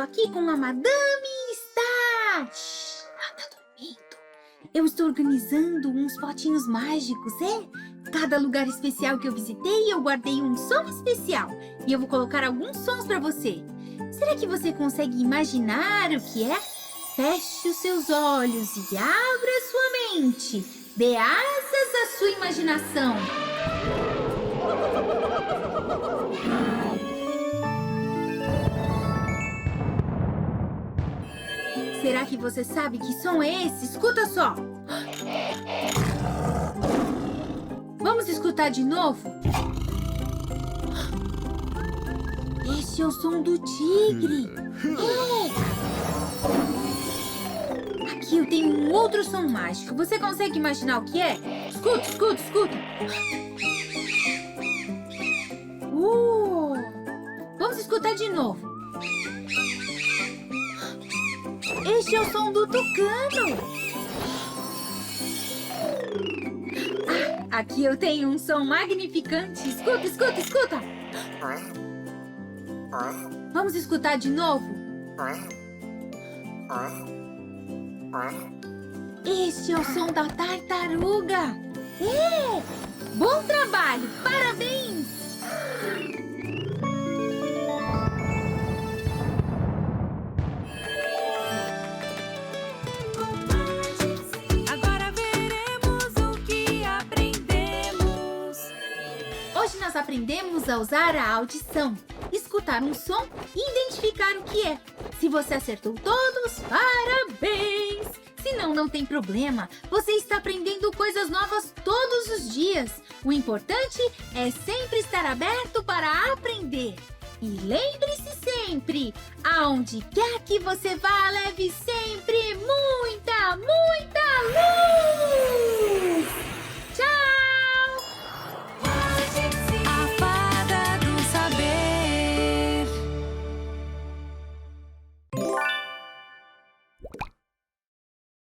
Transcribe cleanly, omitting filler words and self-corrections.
aqui com a Madame Está. Shhh, ela tá dormindo. Eu estou organizando uns potinhos mágicos, Cada lugar especial que eu visitei, eu guardei um som especial. E eu vou colocar alguns sons para você. Será que você consegue imaginar o que é? Feche os seus olhos e abra sua mente. Dê asas à sua imaginação. Será que você sabe que som é esse? Escuta só. Vamos escutar de novo? Este é o som do tigre. Aqui eu tenho um outro som mágico. Você consegue imaginar o que é? Escuta, escuta, escuta. Vamos escutar de novo. Este é o som do tucano. Aqui eu tenho um som magnificante. Escuta, escuta, escuta. Vamos escutar de novo? Este é o som da tartaruga. Bom trabalho! Parabéns! Hoje nós aprendemos a usar a audição, escutar um som e identificar o que é. Se você acertou todos, parabéns! Se não, não tem problema. Você está aprendendo coisas novas todos os dias. O importante é sempre estar aberto para aprender. E lembre-se sempre, aonde quer que você vá, leve sempre muito